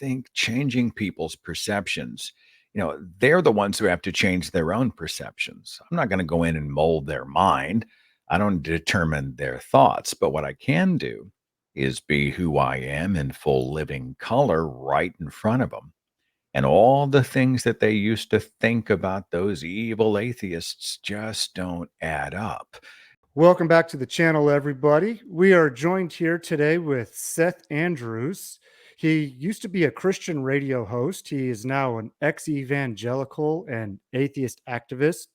think changing people's perceptions, they're the ones who have to change their own perceptions. I'm not going to go in and mold their mind. I don't determine their thoughts, but what I can do is be who I am in full living color right in front of them. And all the things that they used to think about those evil atheists just don't add up. Welcome back to the channel, everybody. We are joined here today with Seth Andrews. He used to be a Christian radio host. He is now an ex-evangelical and atheist activist.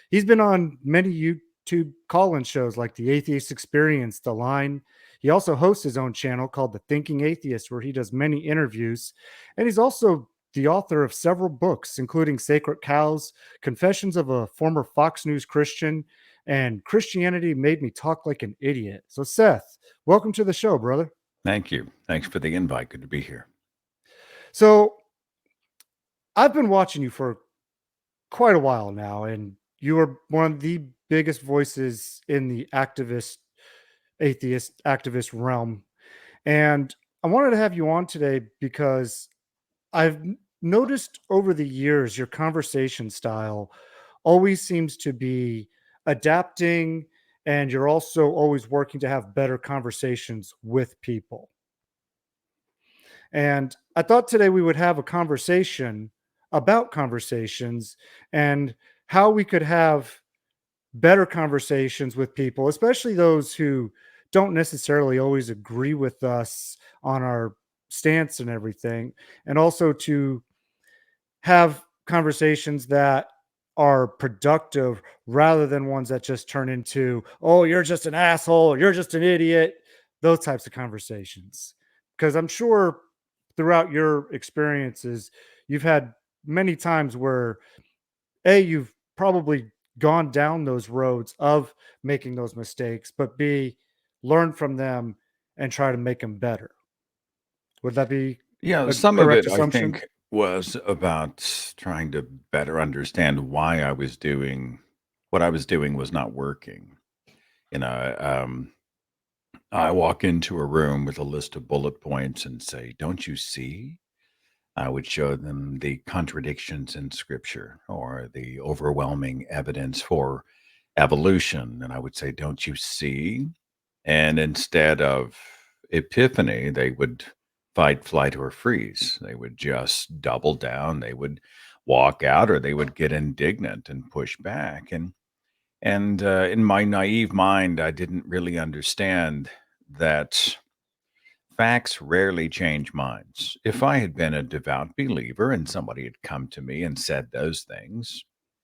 He's been on many YouTube call-in shows like The Atheist Experience, The Line. He also hosts his own channel called The Thinking Atheist, where he does many interviews. And he's also the author of several books, including Sacred Cows, Confessions of a Former Fox News Christian, and Christianity Made Me Talk Like an Idiot. So, Seth, welcome to the show, brother. Thank you. Thanks for the invite. Good to be here. So, I've been watching you for quite a while now, and you are one of the biggest voices in the atheist activist realm. And I wanted to have you on today because I've noticed over the years your conversation style always seems to be adapting, and you're also always working to have better conversations with people. And I thought today we would have a conversation about conversations and how we could have better conversations with people, especially those who don't necessarily always agree with us on our stance and everything, and also to have conversations that are productive rather than ones that just turn into, oh, you're just an asshole, you're just an idiot, those types of conversations. Because I'm sure throughout your experiences, you've had many times where, A, you've probably gone down those roads of making those mistakes, but B, learn from them and try to make them better. Would that be Yeah, a some of correct it I assumption? think was about trying to better understand why I was doing what I was doing was not working. You know, I walk into a room with a list of bullet points and say, "Don't you see?" I would show them the contradictions in scripture or the overwhelming evidence for evolution. And I would say, "Don't you see?" And instead of epiphany, they would fight, flight, or freeze. They would just double down. They would walk out, or they would get indignant and push back. And in my naive mind, I didn't really understand that facts rarely change minds. If I had been a devout believer and somebody had come to me and said those things,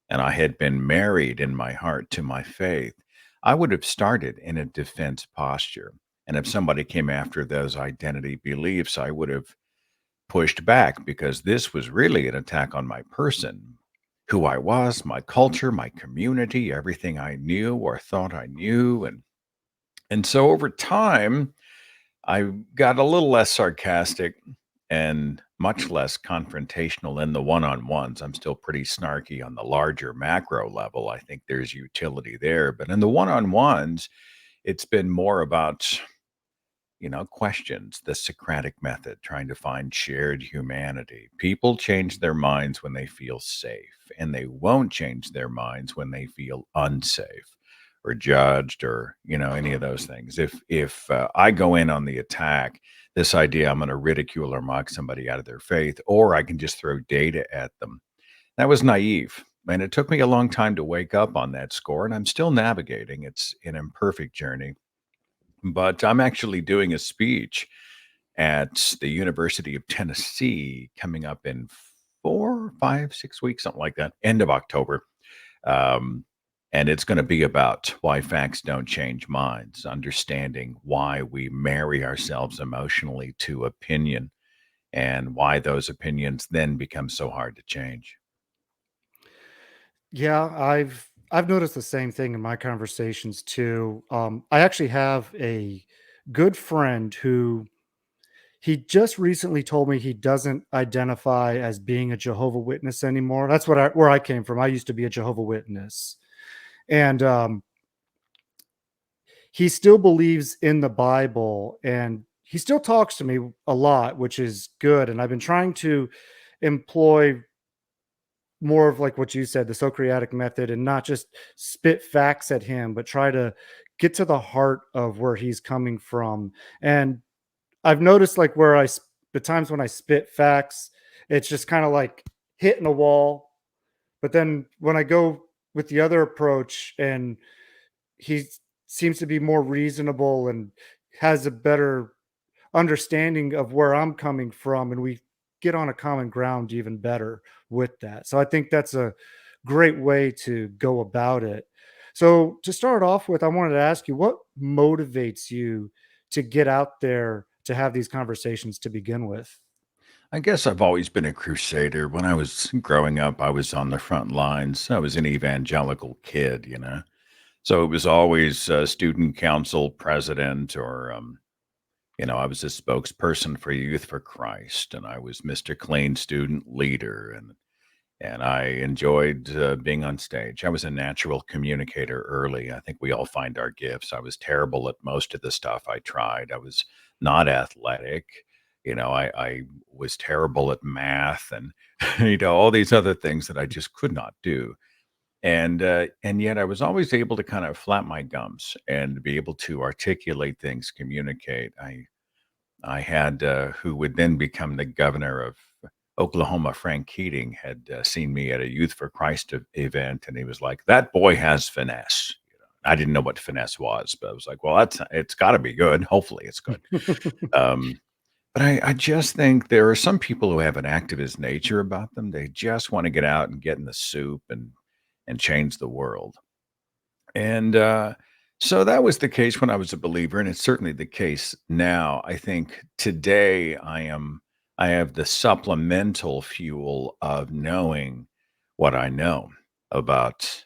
and I had been married in my heart to my faith, I would have started in a defense posture. And if somebody came after those identity beliefs, I would have pushed back because this was really an attack on my person, who I was, my culture, my community, everything I knew or thought I knew. And so over time, I got a little less sarcastic and much less confrontational in the one-on-ones. I'm still pretty snarky on the larger macro level. I think there's utility there, but in the one-on-ones, it's been more about, questions, the Socratic method, trying to find shared humanity. People change their minds when they feel safe, and they won't change their minds when they feel unsafe or judged or any of those things. If I go in on the attack, this idea I'm going to ridicule or mock somebody out of their faith, or I can just throw data at them, that was naive. And it took me a long time to wake up on that score, and I'm still navigating. It's an imperfect journey, but I'm actually doing a speech at the University of Tennessee coming up in 4, 5, 6 weeks, something like that, end of October. Um, and it's going to be about why facts don't change minds, understanding why we marry ourselves emotionally to opinion and why those opinions then become so hard to change. Yeah, I've noticed the same thing in my conversations too. I actually have a good friend who he just recently told me he doesn't identify as being a Jehovah Witness anymore. That's where I came from. I used to be a Jehovah Witness, and he still believes in the Bible, and he still talks to me a lot, which is good, and I've been trying to employ more of like what you said, the Socratic method, and not just spit facts at him, but try to get to the heart of where he's coming from. And I've noticed like the times when I spit facts, it's just kind of like hitting a wall. But then when I go with the other approach, and he seems to be more reasonable and has a better understanding of where I'm coming from, and we get on a common ground even better with that. So I think that's a great way to go about it. So to start off with, I wanted to ask you, what motivates you to get out there to have these conversations to begin with? I guess I've always been a crusader. When I was growing up, I was on the front lines. I was an evangelical kid, you know. So it was always student council president or, I was a spokesperson for Youth for Christ, and I was Mr. Clean student leader, and I enjoyed being on stage. I was a natural communicator early. I think we all find our gifts. I was terrible at most of the stuff I tried. I was not athletic. I was terrible at math and, all these other things that I just could not do. And yet I was always able to kind of flap my gums and be able to articulate things, communicate. I had who would then become the governor of Oklahoma, Frank Keating, had seen me at a Youth for Christ event, and he was like, "That boy has finesse." I didn't know what finesse was, but I was like, "Well, it's got to be good. Hopefully, it's good." Um, but I just think there are some people who have an activist nature about them. They just want to get out and get in the soup and change the world. And so that was the case when I was a believer, and it's certainly the case now. I think today I have the supplemental fuel of knowing what I know about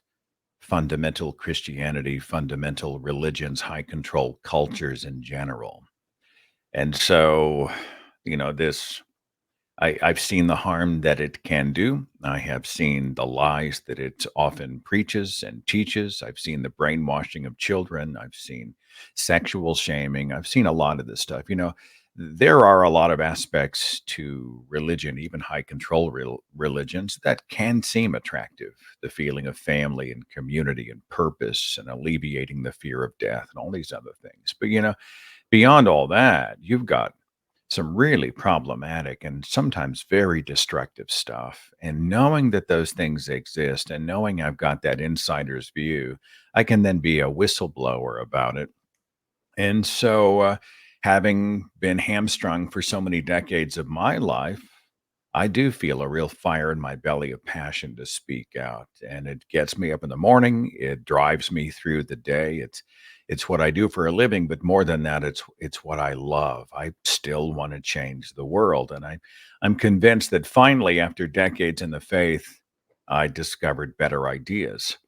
fundamental Christianity, fundamental religions, high control cultures in general. And so, this I've seen the harm that it can do. I have seen the lies that it often preaches and teaches. I've seen the brainwashing of children. I've seen sexual shaming. I've seen a lot of this stuff. There are a lot of aspects to religion, even high control religions, that can seem attractive. The feeling of family and community and purpose and alleviating the fear of death and all these other things. But, beyond all that, you've got some really problematic and sometimes very destructive stuff. And knowing that those things exist and knowing I've got that insider's view, I can then be a whistleblower about it. And so, having been hamstrung for so many decades of my life, I do feel a real fire in my belly of passion to speak out, and it gets me up in the morning. It drives me through the day. It's what I do for a living, but more than that, it's what I love. I still want to change the world, and I'm convinced that finally, after decades in the faith, I discovered better ideas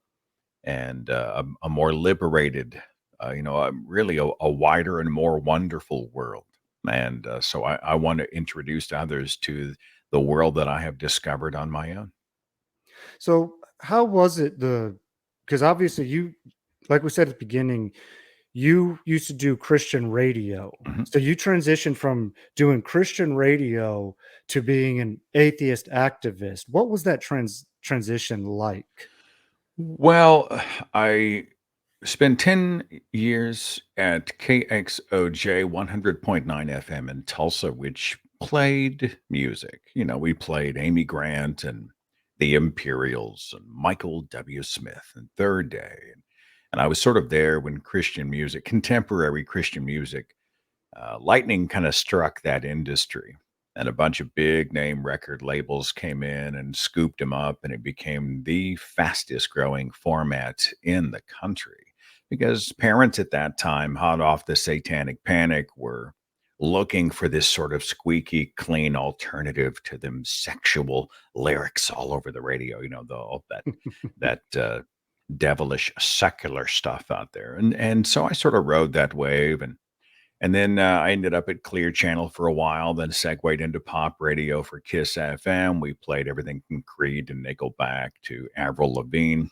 and a more liberated, really a wider and more wonderful world. And so I want to introduce others to the world that I have discovered on my own. So how was it because obviously you, like we said at the beginning, you used to do Christian radio. Mhm. So you transitioned from doing Christian radio to being an atheist activist. What was that transition like? Well, I spent 10 years at KXOJ 100.9 FM in Tulsa, which played music. We played Amy Grant and the Imperials and Michael W. Smith and Third Day. And I was sort of there when Christian music, contemporary Christian music, lightning kind of struck that industry. And a bunch of big name record labels came in and scooped him up, and it became the fastest growing format in the country because parents at that time, hot off the satanic panic, were looking for this sort of squeaky clean alternative to them sexual lyrics all over the radio, all that devilish secular stuff out there. And so I sort of rode that wave, and then I ended up at Clear Channel for a while, then segued into pop radio for Kiss FM. We played everything from Creed and Nickelback to Avril Lavigne.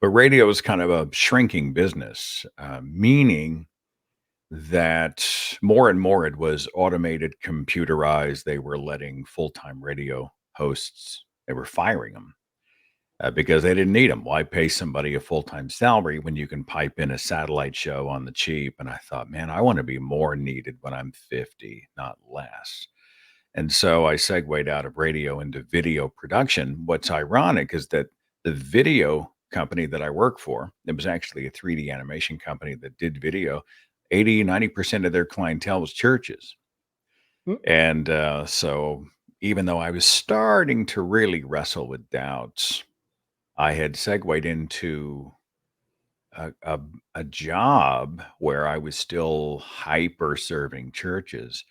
But radio is kind of a shrinking business, meaning that more and more it was automated, computerized. They were letting full-time radio hosts, they were firing them because they didn't need them. Why pay somebody a full-time salary when you can pipe in a satellite show on the cheap? And I thought, man, I want to be more needed when I'm 50, not less. And so I segued out of radio into video production. What's ironic is that the video company that I work for, it was actually a 3D animation company that did video. 80, 90% of their clientele was churches. Mm. And so even though I was starting to really wrestle with doubts, I had segued into a job where I was still hyper serving churches,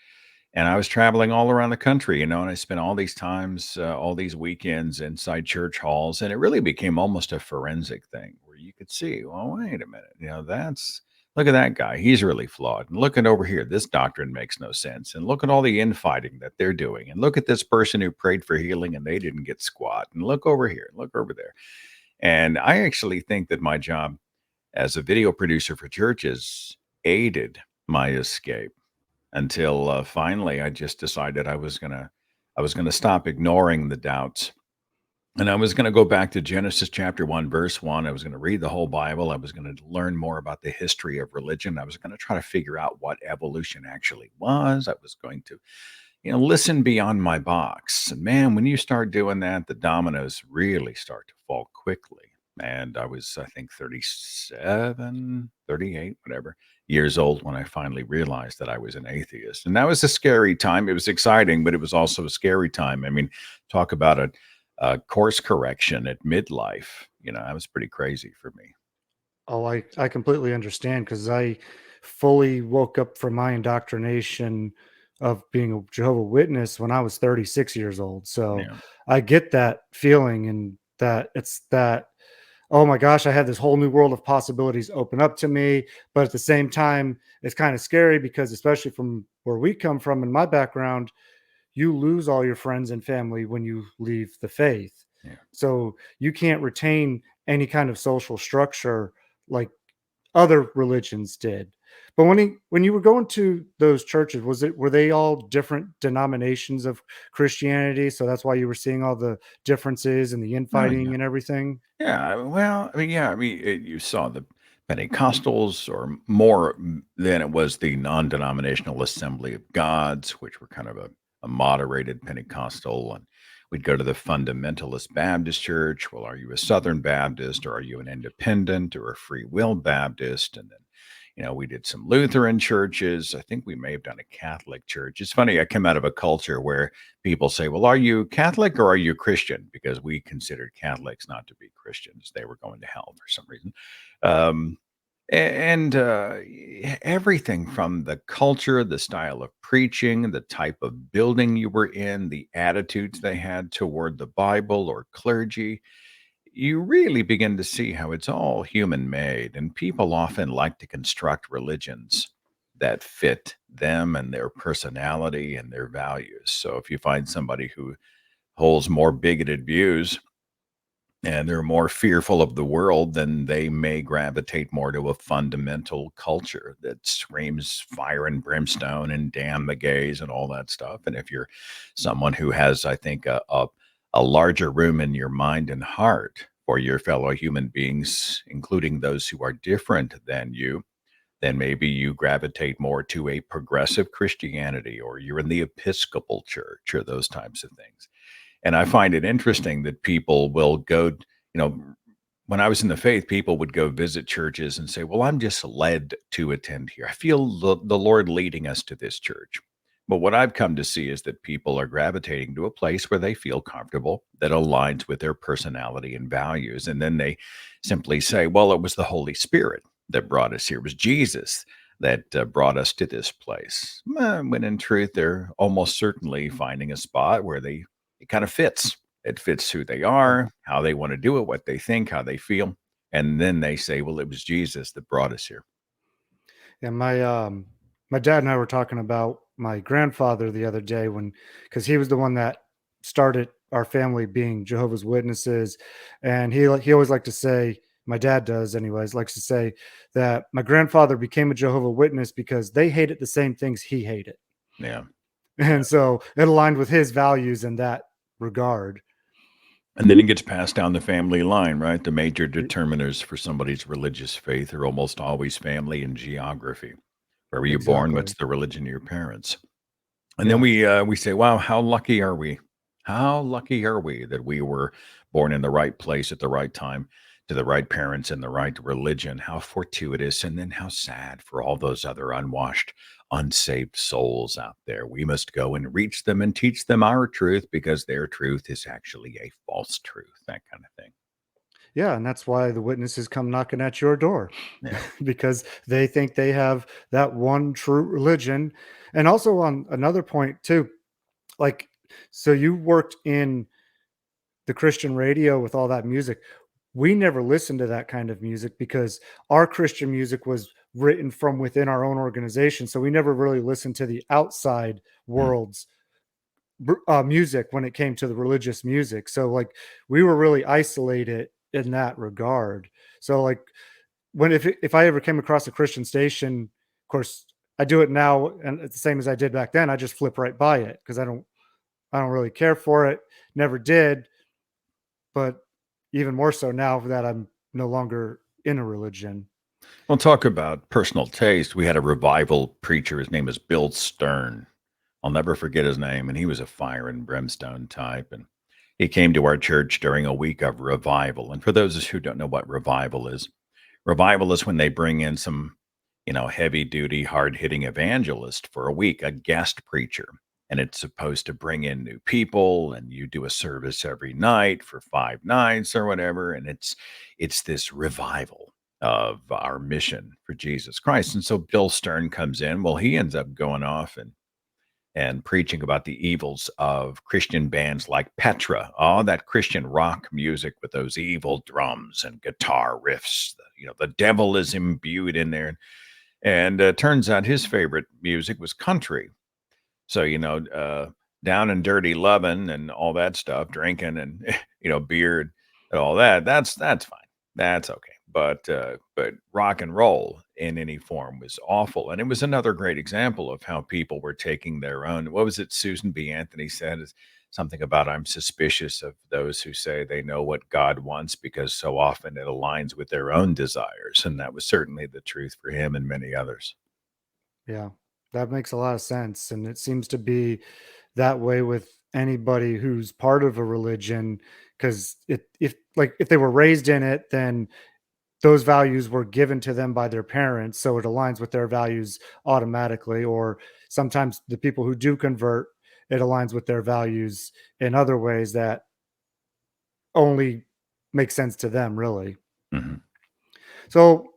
and I was traveling all around the country, and I spent all these times, all these weekends inside church halls, and it really became almost a forensic thing where you could see, well, wait a minute, that's look at that guy, he's really flawed, and looking over here, this doctrine makes no sense, and look at all the infighting that they're doing, and look at this person who prayed for healing and they didn't get squat, and look over here, look over there, and I actually think that my job as a video producer for churches aided my escape until finally I just decided I was gonna stop ignoring the doubts, and I was gonna go back to Genesis chapter 1, verse 1. I was gonna read the whole Bible. I was gonna learn more about the history of religion. I was gonna try to figure out what evolution actually was. I was going to listen beyond my box. And man, when you start doing that, the dominoes really start to fall quickly. And I was, I think, 37, 38, whatever years old when I finally realized that I was an atheist. And that was a scary time. It was exciting, but it was also a scary time. I mean, talk about a course correction at midlife. That was pretty crazy for me. Oh, I completely understand because I fully woke up from my indoctrination of being a Jehovah Witness when I was 36 years old. So Yeah. I get that feeling and that it's that, oh my gosh, I had this whole new world of possibilities open up to me. But at the same time, it's kind of scary because, especially from where we come from in my background, you lose all your friends and family when you leave the faith. Yeah. So you can't retain any kind of social structure like other religions did. But when you were going to those churches, were they all different denominations of Christianity? So that's why you were seeing all the differences and the Oh, yeah. infighting and everything. Yeah, well, I mean, yeah, I mean, you saw the Pentecostals, or more than it was the non-denominational Assembly of Gods, which were kind of a moderated Pentecostal, and we'd go to the Fundamentalist Baptist Church. Well, are you a Southern Baptist, or are you an Independent, or a Free Will Baptist? And then we did some Lutheran churches. I think we may have done a Catholic church. It's funny, I come out of a culture where people say, well, are you Catholic or are you Christian? Because we considered Catholics not to be Christians. They were going to hell for some reason. Um, and everything from the culture, the style of preaching, the type of building you were in, the attitudes they had toward the Bible or clergy, you really begin to see how it's all human made, and people often like to construct religions that fit them and their personality and their values. So if you find somebody who holds more bigoted views and they're more fearful of the world, then they may gravitate more to a fundamental culture that screams fire and brimstone and damn the gays and all that stuff. And if you're someone who has, I think, a larger room in your mind and heart for your fellow human beings, including those who are different than you, then maybe you gravitate more to a progressive Christianity, or you're in the Episcopal Church, or those types of things. And I find it interesting that people will go, when I was in the faith, people would go visit churches and say, well, I'm just led to attend here. I feel the Lord leading us to this church. But what I've come to see is that people are gravitating to a place where they feel comfortable, that aligns with their personality and values. And then they simply say, well, it was the Holy Spirit that brought us here. It was Jesus that brought us to this place. When in truth, they're almost certainly finding a spot where it kind of fits. It fits who they Yeah. are, how they want to do it, what they think, how they feel. And then they say, well, it was Jesus that brought us here. And my dad and I were talking about my grandfather the other day when because he was the one that started our family being Jehovah's Witnesses, and he always liked to say, my dad does anyways, likes to say that my grandfather became a Jehovah Witness because they hated the same things he hated. Yeah. And so it aligned with his values in that regard. And then it gets passed down the family line, right? The major Y- determiners for somebody's religious faith are almost always family and geography. Where were you born? Exactly. What's the religion of your parents? And then Yeah. we say, "Wow, how lucky are we? How lucky are we that we were born in the right place at the right time, to the right parents and the right religion? How fortuitous, and then how sad for all those other unwashed, unsaved souls out there. We must go and reach them and teach them our truth because their truth is actually a false truth." That kind of thing. Yeah. And that's why the witnesses come knocking at your door Yeah. because they think they have that one true religion. And also, on another point, too, like, so you worked in the Christian radio with all that music. We never listened to that kind of music because our Christian music was written from within our own organization. So we never really listened to the outside Mm. world's music when it came to the religious music. So, like, we were really isolated in that regard. So, like, when if I ever came across a Christian station, of course, I do it now, and it's the same as I did back then. I just flip right by it because I don't really care for it. Never did, but even more so now that I'm no longer in a religion. We'll talk about personal taste. We had a revival preacher. His name is Bill Stern. I'll never forget his name, and he was a fire and brimstone type. And he came to our church during a week of revival. And for those who don't know what revival is when they bring in some, heavy duty, hard hitting evangelist for a week, a guest preacher. And it's supposed to bring in new people, and you do a service every night for 5 nights or whatever. And it's this revival of our mission for Jesus Christ. And so Bill Stern comes in. Well, he ends up going off and preaching about the evils of Christian bands like Petra, all that Christian rock music with those evil drums and guitar riffs. The devil is imbued in there. And turns out his favorite music was country. So, down and dirty loving and all that stuff, drinking and, beer and all that, that's fine. That's okay. But rock and roll in any form was awful. And it was another great example of how people were taking their own. What was it Susan B. Anthony said? Is something about, "I'm suspicious of those who say they know what God wants because so often it aligns with their own desires." And that was certainly the truth for him and many others. Yeah, that makes a lot of sense. And it seems to be that way with anybody who's part of a religion because if they were raised in it, then those values were given to them by their parents, so it aligns with their values automatically. Or sometimes the people who do convert, it aligns with their values in other ways that only make sense to them, really. Mhm. So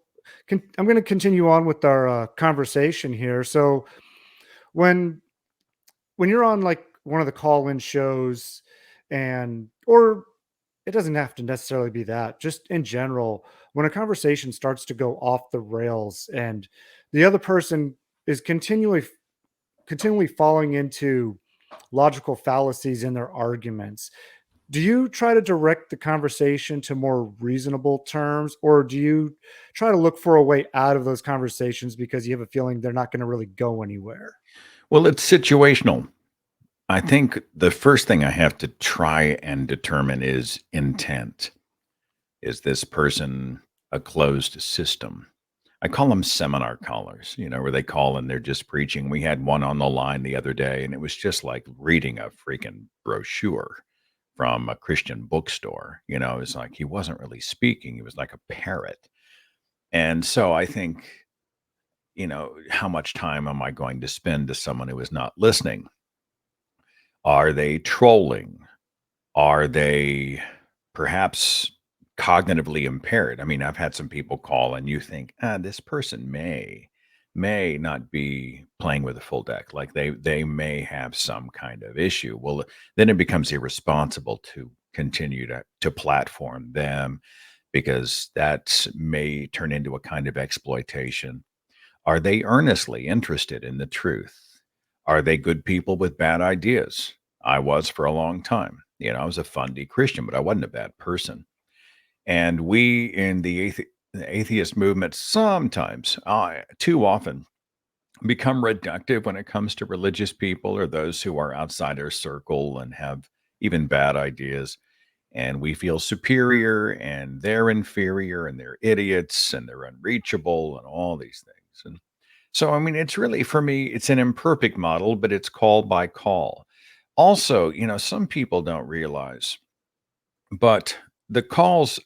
I'm going to continue on with our conversation here. So when when you're on like one of the call-in shows, and or it doesn't have to necessarily be that, just in general, when a conversation starts to go off the rails and the other person is continually falling into logical fallacies in their arguments, do you try to direct the conversation to more reasonable terms, or do you try to look for a way out of those conversations because you have a feeling they're not going to really go anywhere? Well, it's situational. I think the first thing I have to try and determine is intent. Is this person a closed system? I call them seminar callers, where they call and they're just preaching. We had one on the line the other day, and it was just like reading a freaking brochure from a Christian bookstore. It's like he wasn't really speaking, he was like a parrot. And so I think, how much time am I going to spend to someone who is not listening? Are they trolling? Are they perhaps cognitively impaired? I mean, I've had some people call and you think, this person may not be playing with a full deck. Like they may have some kind of issue. Well, then it becomes irresponsible to continue to platform them because that may turn into a kind of exploitation. Are they earnestly interested in the truth? Are they good people with bad ideas? I was for a long time. I was a fundy Christian, but I wasn't a bad person. And we in the atheist movement sometimes, too often, become reductive when it comes to religious people or those who are outside our circle and have even bad ideas. And we feel superior and they're inferior and they're idiots and they're unreachable and all these things. And so, I mean, it's really, for me, it's an imperfect model, but it's call by call. Also, some people don't realize, but the calls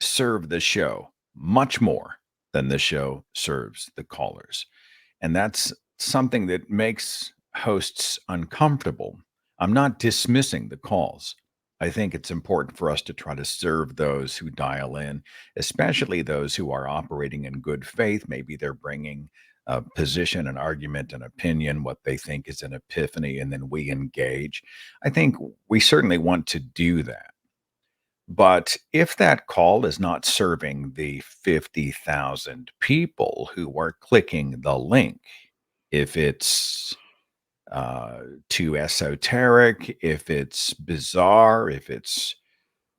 serve the show much more than the show serves the callers. And that's something that makes hosts uncomfortable. I'm not dismissing the calls. I think it's important for us to try to serve those who dial in, especially those who are operating in good faith. Maybe they're bringing a position, an argument, an opinion, what they think is an epiphany, and then we engage. I think we certainly want to do that. But if that call is not serving the 50,000 people who are clicking the link, if it's too esoteric, if it's bizarre,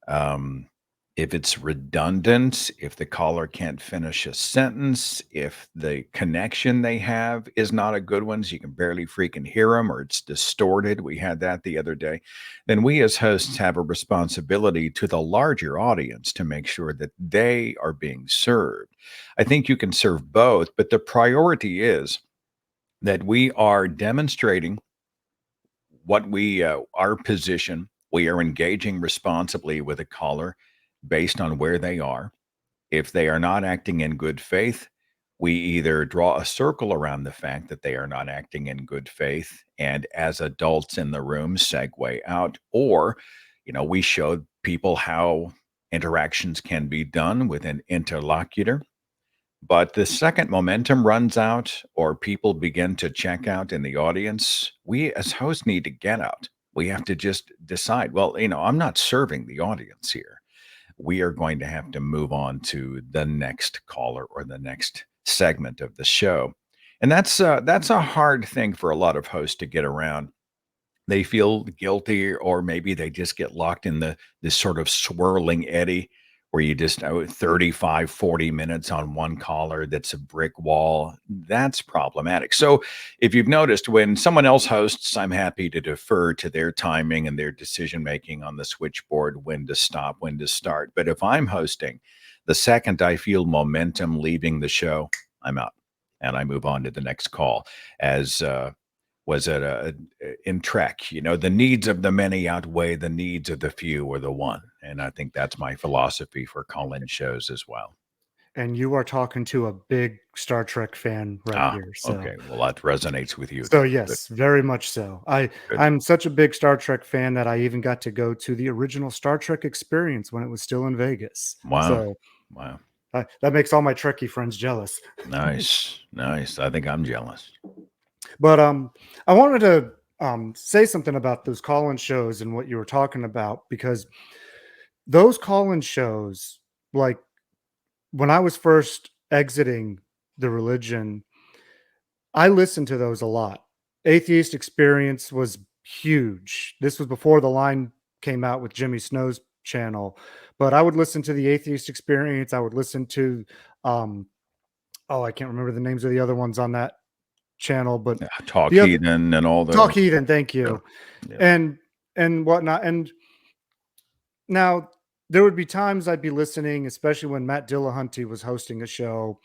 um, if it's redundant, if the caller can't finish a sentence, if the connection they have is not a good one, so you can barely freaking hear them, or it's distorted. We had that the other day. Then we as hosts have a responsibility to the larger audience to make sure that they are being served. I think you can serve both, but the priority is that we are demonstrating what our position. We are engaging responsibly with a caller based on where they are. If they are not acting in good faith, we either draw a circle around the fact that they are not acting in good faith and as adults in the room segue out, or we show people how interactions can be done with an interlocutor. But the second momentum runs out or people begin to check out in the audience, we as hosts need to get out. We have to just decide, well, I'm not serving the audience here. We are going to have to move on to the next caller or the next segment of the show. And that's a hard thing for a lot of hosts to get around. They feel guilty, or maybe they just get locked in this sort of swirling eddy where you just 35, 40 minutes on one caller that's a brick wall. That's problematic. So if you've noticed, when someone else hosts, I'm happy to defer to their timing and their decision making on the switchboard, when to stop, when to start. But if I'm hosting, the second I feel momentum leaving the show, I'm out and I move on to the next call. As was it in Trek? The needs of the many outweigh the needs of the few or the one, and I think that's my philosophy for call-in shows as well. And you are talking to a big Star Trek fan right Ah, here. okay. Well, that resonates with you So then. Good, yes, very much so. good. I'm such a big Star Trek fan that I even got to go to the original Star Trek experience when it was still in Vegas. Wow, So wow. that makes all my Trekkie friends jealous. Nice, nice. I think I'm jealous. But I wanted to say something about those call-in shows and what you were talking about, because those call-in shows, like when I was first exiting the religion, I listened to those a lot. Atheist Experience was huge. This was before The Line came out with Jimmy Snow's channel, but I would listen to the Atheist Experience. I would listen to, um, oh, I can't remember the names of the other ones on that channel, but Yeah, Talk the other Heathen and all Talk those. Heathen, thank Yeah, you, yeah. and whatnot. And now there would be times I'd be listening, especially when Matt Dillahunty was hosting a show,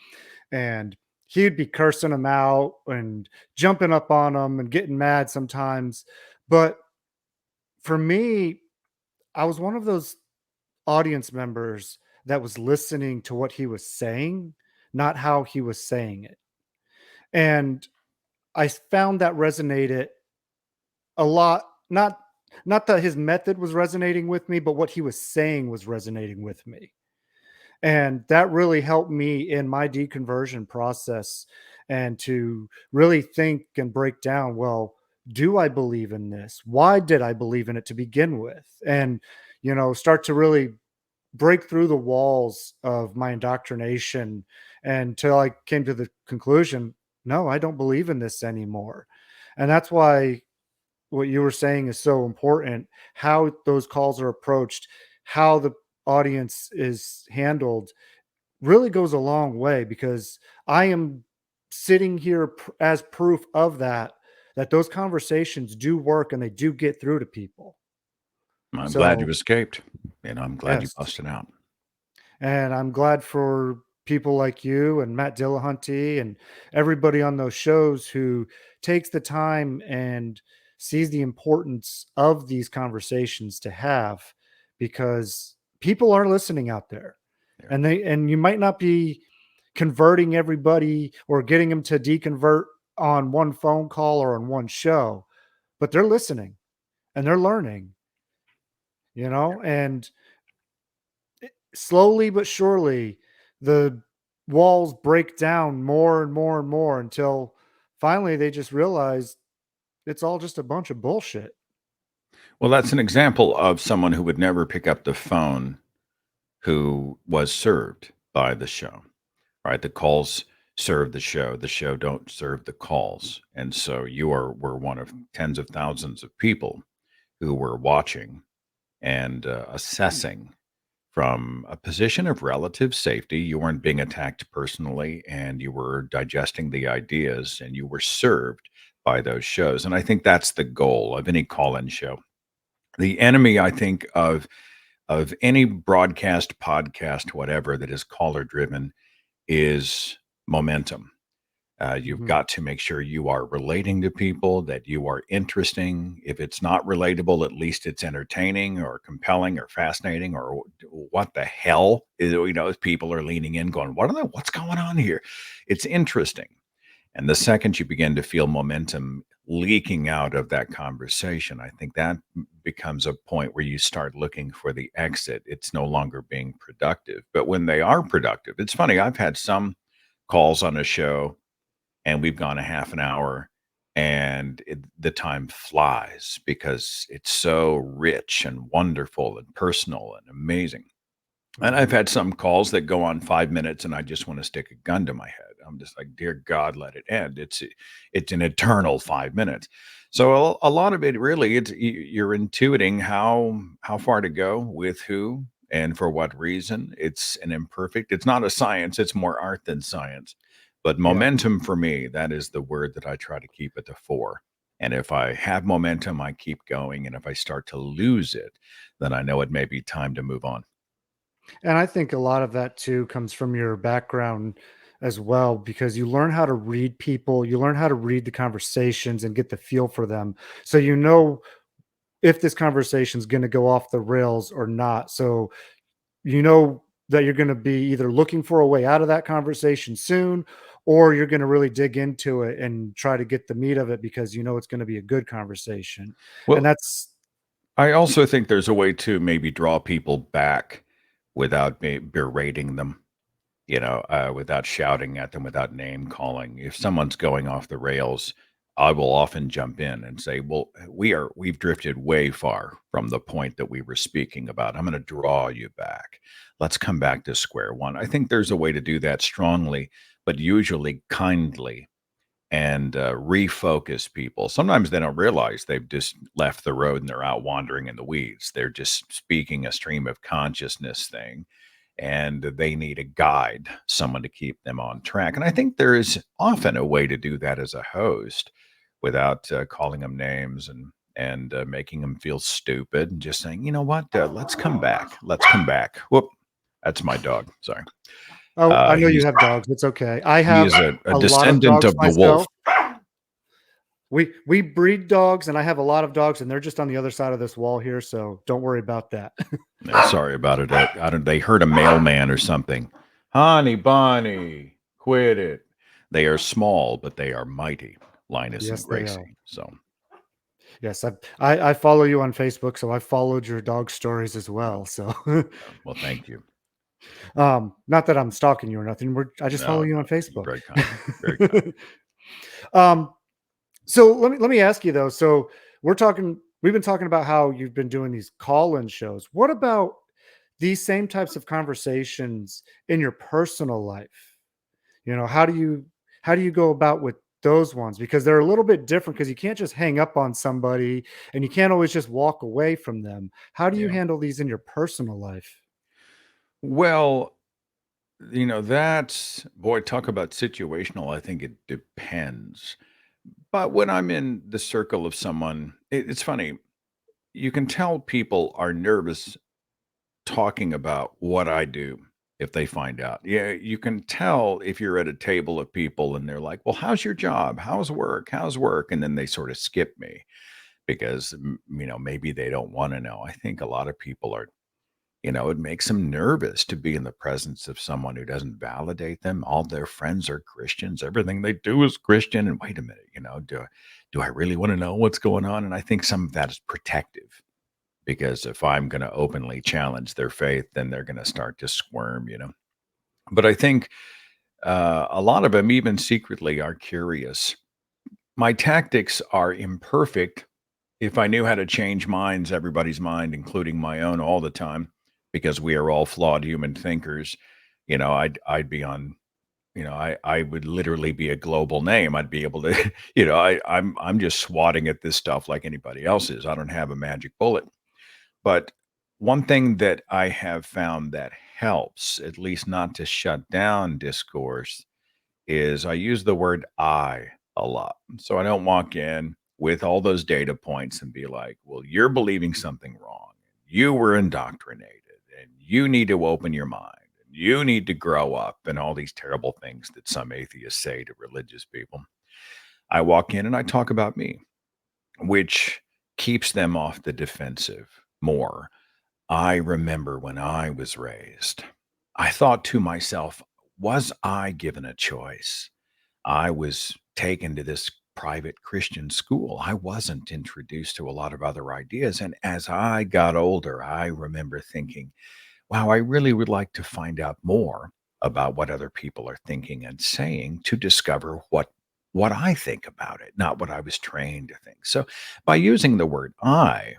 and he'd be cursing them out and jumping up on them and getting mad sometimes. But for me, I was one of those audience members that was listening to what he was saying, not how he was saying it. And I found that resonated a lot. Not that his method was resonating with me, but what he was saying was resonating with me. And that really helped me in my deconversion process, and to really think and break down, well, do I believe in this? Why did I believe in it to begin with? And, start to really break through the walls of my indoctrination until I came to the conclusion, no, I don't believe in this anymore. And that's why what you were saying is so important, how those calls are approached, how the audience is handled really goes a long way, because I am sitting here as proof of that, that those conversations do work and they do get through to people. I'm glad you So, escaped, and I'm glad you yes. busted out. And I'm glad for people like you and Matt Dillahunty and everybody on those shows who takes the time and sees the importance of these conversations to have, because people are listening out there, Yeah. and you might not be converting everybody or getting them to deconvert on one phone call or on one show, but they're listening and they're learning, and slowly but surely, the walls break down more and more and more until finally they just realize it's all just a bunch of bullshit. Well, that's an example of someone who would never pick up the phone who was served by the show, right? The calls serve the show don't serve the calls. And so were one of tens of thousands of people who were watching and assessing from a position of relative safety. You weren't being attacked personally, and you were digesting the ideas, and you were served by those shows. And I think that's the goal of any call-in show. The enemy, I think, of any broadcast, podcast, whatever that is caller driven is momentum. You've Mhm. got to make sure you are relating to people, that you are interesting. If it's not relatable, at least it's entertaining or compelling or fascinating or what the hell is, if people are leaning in going, what's going on here? It's interesting. And the second you begin to feel momentum leaking out of that conversation, I think that becomes a point where you start looking for the exit. It's no longer being productive. But when they are productive, it's funny. I've had some calls on a show and we've gone a half an hour, and the time flies because it's so rich and wonderful and personal and amazing. And I've Mhm. had some calls that go on 5 minutes, and I just want to stick a gun to my head. I'm just like, dear God, let it end. It's an eternal 5 minutes. So a lot of it really, you're intuiting how far to go with who and for what reason. It's an imperfect. It's not a science. It's more art than science. But Yeah. momentum for me, that is the word that I try to keep at the fore. And if I have momentum, I keep going. And if I start to lose it, then I know it may be time to move on. And I think a lot of that too comes from your background as well, because you learn how to read people, you learn how to read the conversations and get the feel for them. So you know if this conversation is going to go off the rails or not. So you know that you're going to be either looking for a way out of that conversation soon, or you're going to really dig into it and try to get the meat of it, because you know it's going to be a good conversation. And Well, that's I also think there's a way to maybe draw people back without berating them, without shouting at them, without name calling. If someone's going off the rails, I will often jump in and say, "Well, we've drifted way far from the point that we were speaking about. I'm going to draw you back. Let's come back to square one." I think there's a way to do that strongly, but usually kindly, and refocus people. Sometimes they don't realize they've just left the road and they're out wandering in the weeds. They're just speaking a stream of consciousness thing, and they need a guide, someone to keep them on track. And I think there is often a way to do that as a host without calling them names and making them feel stupid, and just saying, you know what, let's come back. Let's come back. Whoop, that's my dog. Sorry. Oh, I know you He's have dogs. It's okay. I he have is a a lot of descendant dogs of the wolf. myself. We breed dogs, and I have a lot of dogs, and they're just on the other side of this wall here, so don't worry about that. Yeah, sorry about it. I don't. They heard a mailman or something. Honey Bonnie, quit it. They are small, but they are mighty. Linus and Yes, they are. Gracie. So, Yes, I follow you on Facebook, so I followed your dog stories as well. So, well, thank you. not that I'm stalking you or nothing. I just follow No, you on no, you're Facebook. very kind. Very kind. um, so let me ask you though. So we've been talking about how you've been doing these call-in shows. What about these same types of conversations in your personal life? How do you go about with those ones? Because they're a little bit different, because you can't just hang up on somebody and you can't always just walk away from them. How do you Yeah. handle these in your personal life? Well, that's boy, talk about situational. I think it depends. But when I'm in the circle of someone, it's funny. You can tell people are nervous talking about what I do if they find out. Yeah, you can tell if you're at a table of people and they're like, "Well, how's your job? How's work? How's work?" And then they sort of skip me because maybe they don't want to know. I think a lot of people are. It makes them nervous to be in the presence of someone who doesn't validate them. All their friends are Christians. Everything they do is Christian. And wait a minute, do I really want to know what's going on? And I think some of that is protective because if I'm going to openly challenge their faith, then they're going to start to squirm. But I think a lot of them, even secretly, are curious. My tactics are imperfect. If I knew how to change minds, everybody's mind, including my own, all the time, because we are all flawed human thinkers, I'd be on. I would literally be a global name. I'd be able to, I'm just swatting at this stuff like anybody else is. I don't have a magic bullet. But one thing that I have found that helps, at least not to shut down discourse, is I use the word I a lot. So I don't walk in with all those data points and be like, well, you're believing something wrong. You were indoctrinated and you need to open your mind. And you need to grow up and all these terrible things that some atheists say to religious people. I walk in and I talk about me, which keeps them off the defensive more. I remember when I was raised, I thought to myself, was I given a choice? I was taken to this private Christian school. I wasn't introduced to a lot of other ideas. And as I got older, I remember thinking, wow, I really would like to find out more about what other people are thinking and saying to discover what I think about it, not what I was trained to think. So by using the word I,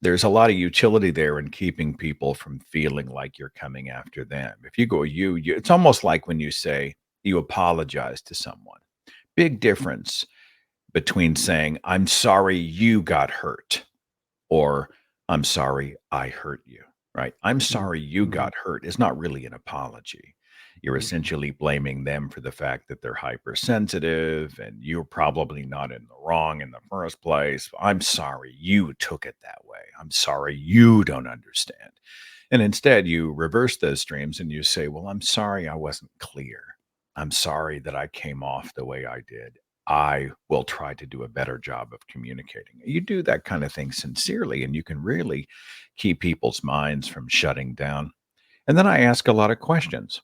there's a lot of utility there in keeping people from feeling like you're coming after them. If you go you, it's almost like when you say you apologize to someone. Big difference between saying, "I'm sorry you got hurt," or "I'm sorry I hurt you," right? "I'm Mhm, sorry you mhm, got hurt" is not really an apology. You're mhm, essentially blaming them for the fact that they're hypersensitive and you're probably not in the wrong in the first place. "I'm sorry you took it that way. I'm sorry you don't understand." And instead, you reverse those streams and you say, "Well, I'm sorry I wasn't clear. I'm sorry that I came off the way I did. I will try to do a better job of communicating." You do that kind of thing sincerely, and you can really keep people's minds from shutting down. And then I ask a lot of questions.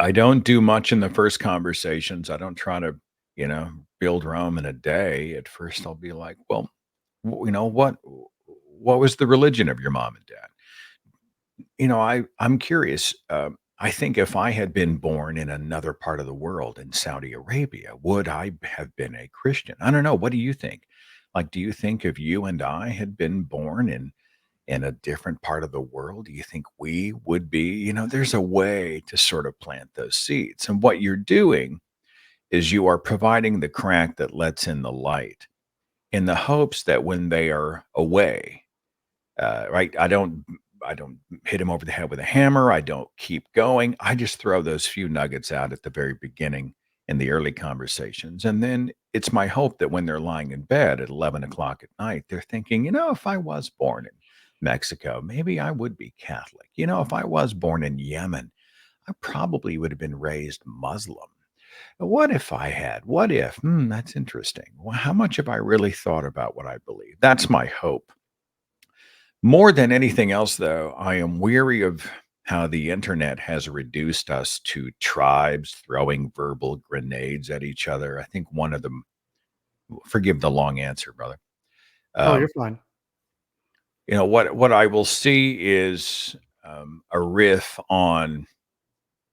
I don't do much in the first conversations. I don't try to, build Rome in a day. At first, I'll be like, "Well, what was the religion of your mom and dad?" I'm curious. I think if I had been born in another part of the world in Saudi Arabia, would I have been a Christian? I don't know. What do you think? Like, do you think if you and I had been born in a different part of the world, do you think we would be? There's a way to sort of plant those seeds. And what you're doing is you are providing the crack that lets in the light in the hopes that when they are away, right? I don't hit him over the head with a hammer. I don't keep going. I just throw those few nuggets out at the very beginning in the early conversations. And then it's my hope that when they're lying in bed at 11 o'clock at night, they're thinking, if I was born in Mexico, maybe I would be Catholic. If I was born in Yemen, I probably would have been raised Muslim. What if I had? What if? That's interesting. Well, how much have I really thought about what I believe? That's my hope. More than anything else, though, I am weary of how the internet has reduced us to tribes throwing verbal grenades at each other. I think one of them, forgive the long answer, brother. oh, you're Um, fine. what I will see is a riff on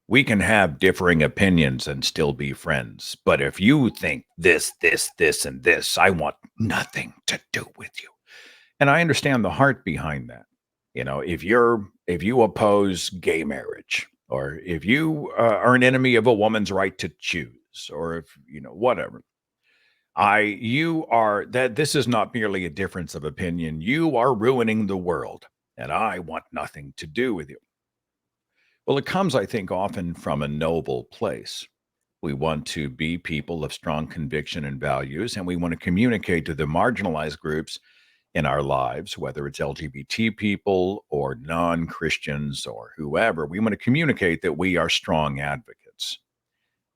we can have differing opinions and still be friends. But if you think this, and this, I want nothing to do with you. And I understand the heart behind that. If you oppose gay marriage, or if you are an enemy of a woman's right to choose, or if whatever, you are that. This is not merely a difference of opinion. You are ruining the world, and I want nothing to do with you. Well, it comes, I think, often from a noble place. We want to be people of strong conviction and values, and we want to communicate to the marginalized groups in our lives, whether it's LGBT people or non Christians or whoever. We want to communicate that we are strong advocates.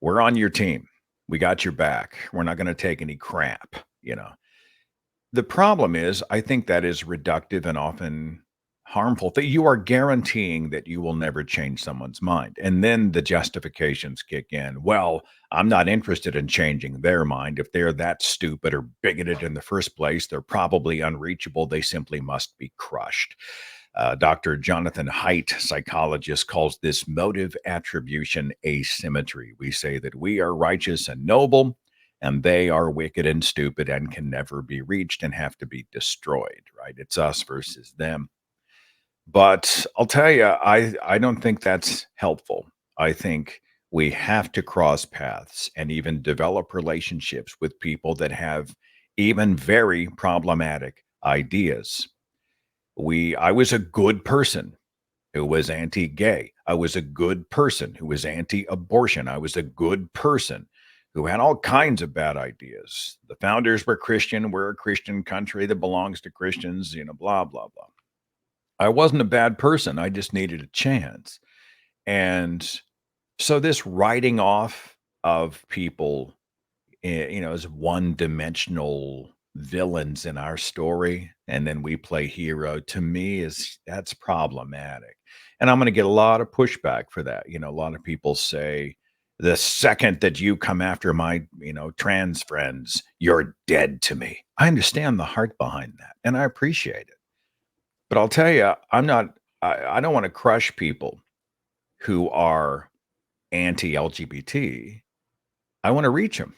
We're on your team. We got your back. We're not going to take any crap, you know. The problem is, I think that is reductive and often harmful, that you are guaranteeing that you will never change someone's mind. And then the justifications kick in. Well, I'm not interested in changing their mind. If they're that stupid or bigoted in the first place, they're probably unreachable. They simply must be crushed. Dr. Jonathan Haidt, psychologist, calls this motive attribution asymmetry. We say that we are righteous and noble, and they are wicked and stupid and can never be reached and have to be destroyed, right? It's us versus them. But I'll tell you, I don't think that's helpful. I think we have to cross paths and even develop relationships with people that have even very problematic ideas. I was a good person who was anti gay. I was a good person who was anti abortion. I was a good person who had all kinds of bad ideas. The founders were Christian. We're a Christian country that belongs to Christians, blah, blah, blah. I wasn't a bad person. I just needed a chance. And so this writing off of people, as one-dimensional villains in our story, and then we play hero, to me is that's problematic. And I'm going to get a lot of pushback for that. A lot of people say the second that you come after my, trans friends, you're dead to me. I understand the heart behind that, and I appreciate it. But I'll tell you, I don't want to crush people who are anti-LGBT. I want to reach them.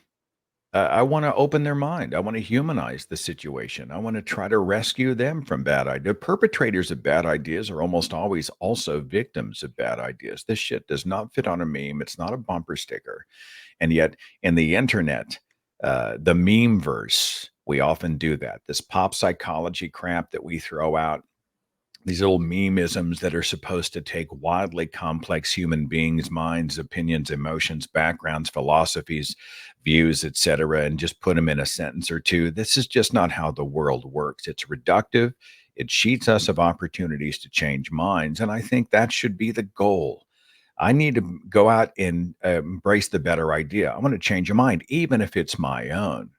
I want to open their mind. I want to humanize the situation. I want to try to rescue them from bad ideas. Perpetrators of bad ideas are almost always also victims of bad ideas. This shit does not fit on a meme. It's not a bumper sticker. And yet, in the internet, the meme verse, we often do that. This pop psychology crap that we throw out, these little memeisms that are supposed to take wildly complex human beings' minds, opinions, emotions, backgrounds, philosophies, views, etc., and just put them in a sentence or two. This is just not how the world works. It's reductive. It cheats us of opportunities to change minds. And I think that should be the goal. I need to go out and embrace the better idea. I want to change a mind, even if it's my own.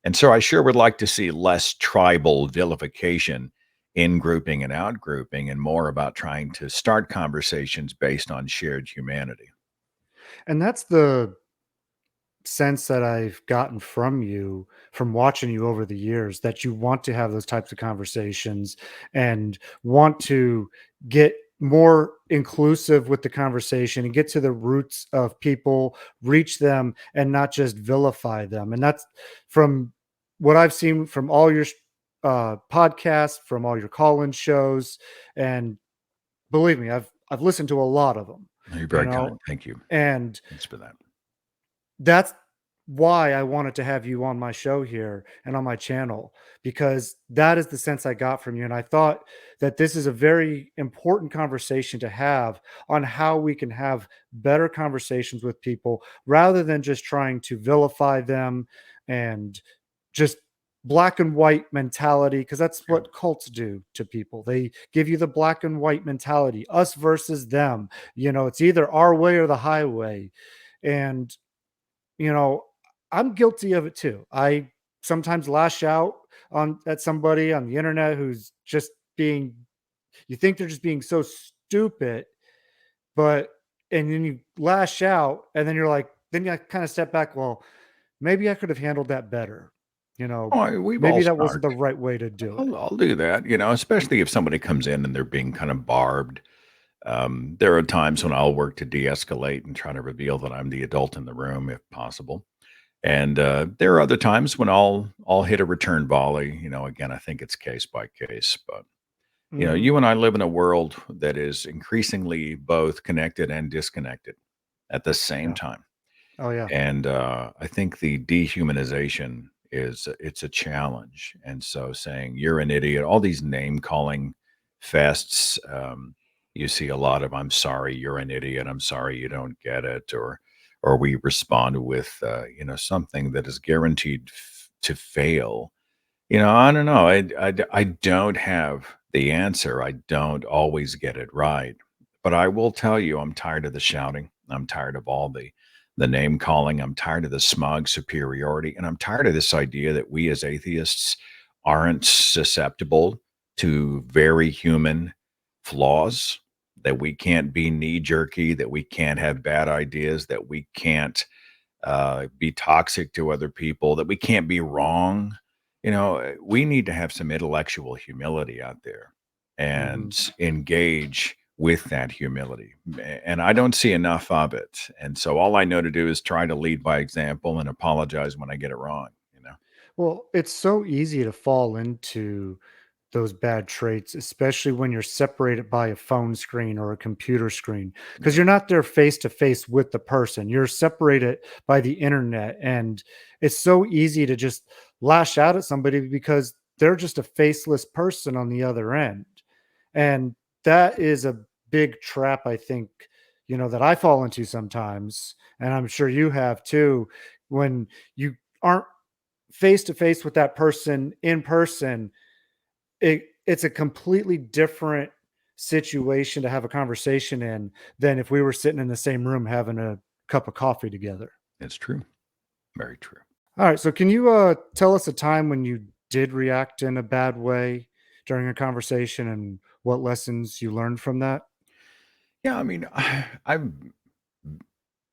And so I sure would like to see less tribal vilification in grouping and out grouping and more about trying to start conversations based on shared humanity. And that's the sense that I've gotten from you, from watching you over the years, that you want to have those types of conversations and want to get more inclusive with the conversation and get to the roots of people, reach them, and not just vilify them. And that's from what I've seen from all your podcasts, from all your call-in shows, and believe me, I've listened to a lot of them. You're You very kind. know, Thank you. and Thanks for that. that's why I wanted to have you on my show here and on my channel, because that is the sense I got from you. And I thought that this is a very important conversation to have on how we can have better conversations with people rather than just trying to vilify them and just black and white mentality, because that's Yeah. what cults do to people. They give you the black and white mentality, us versus them. It's either our way or the highway. And you know, I'm guilty of it too. I sometimes lash out on at somebody on the internet who's just being, you think they're just being so stupid, but and then you lash out and then you're like, then you kind of step back, well, maybe I could have handled that better. You know, We've all maybe that wasn't snarked. the right way to do it. I'll do that, especially if somebody comes in and they're being kind of barbed. There are times when I'll work to de escalate and try to reveal that I'm the adult in the room if possible. And there are other times when I'll hit a return volley. Again, I think it's case by case, but Mhm. you and I live in a world that is increasingly both connected and disconnected at the same Yeah. time. Oh yeah. And I think the dehumanization it's a challenge. And so saying you're an idiot, all these name calling fests, You see a lot of "I'm sorry, you're an idiot. I'm sorry you don't get it," or we respond with, something that is guaranteed to fail. I don't know. I don't have the answer. I don't always get it right. But I will tell you, I'm tired of the shouting. I'm tired of all the name calling. I'm tired of the smug superiority. And I'm tired of this idea that we as atheists aren't susceptible to very human flaws, that we can't be knee jerky, that we can't have bad ideas, that we can't be toxic to other people, that we can't be wrong. We need to have some intellectual humility out there Mhm. and engage with that humility. And I don't see enough of it. And so all I know to do is try to lead by example and apologize when I get it wrong. Well, it's so easy to fall into those bad traits, especially when you're separated by a phone screen or a computer screen, because Yeah, you're not there face to face with the person. You're separated by the internet. And it's so easy to just lash out at somebody because they're just a faceless person on the other end. And that is a big trap, I think, that I fall into sometimes. And I'm sure you have too, when you aren't face to face with that person in person. It's a completely different situation to have a conversation in than if we were sitting in the same room having a cup of coffee together. it's true. Very true. All right, so can you tell us a time when you did react in a bad way during a conversation and what lessons you learned from that? Yeah, I mean, I've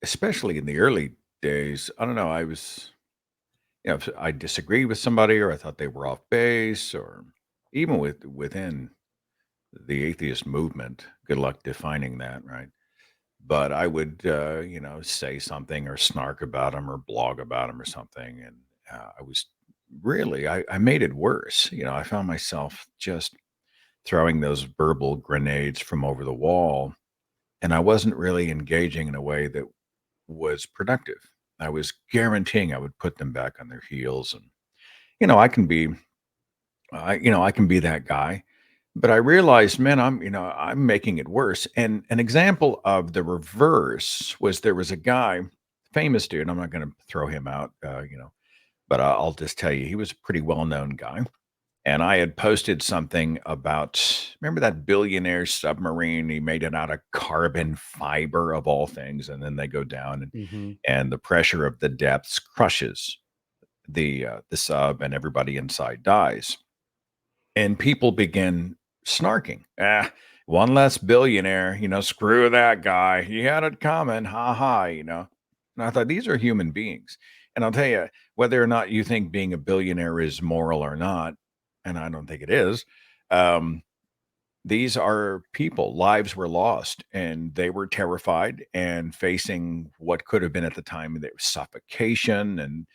especially in the early days, I don't know, if I disagreed with somebody or I thought they were off base or even within the atheist movement. Good luck defining that, right? But I would, say something or snark about them or blog about them or something, and I was really I made it worse. I found myself just throwing those verbal grenades from over the wall, and I wasn't really engaging in a way that was productive. I was guaranteeing I would put them back on their heels, and I can be, I can be that guy. But I realized, man, I'm making it worse. And an example of the reverse was there was a guy, famous dude. I'm not going to throw him out, but I'll just tell you, he was a pretty well known guy. And I had posted something about, remember that billionaire submarine? He made it out of carbon fiber of all things. And then they go down Hmm. and the pressure of the depths crushes the sub and everybody inside dies. And people begin snarking. One less billionaire, screw that guy. He had it coming. Ha ha. And I thought these are human beings. And I'll tell you, whether or not you think being a billionaire is moral or not, and I don't think it is, um, these are people. Lives were lost and they were terrified and facing what could have been at the time there was suffocation and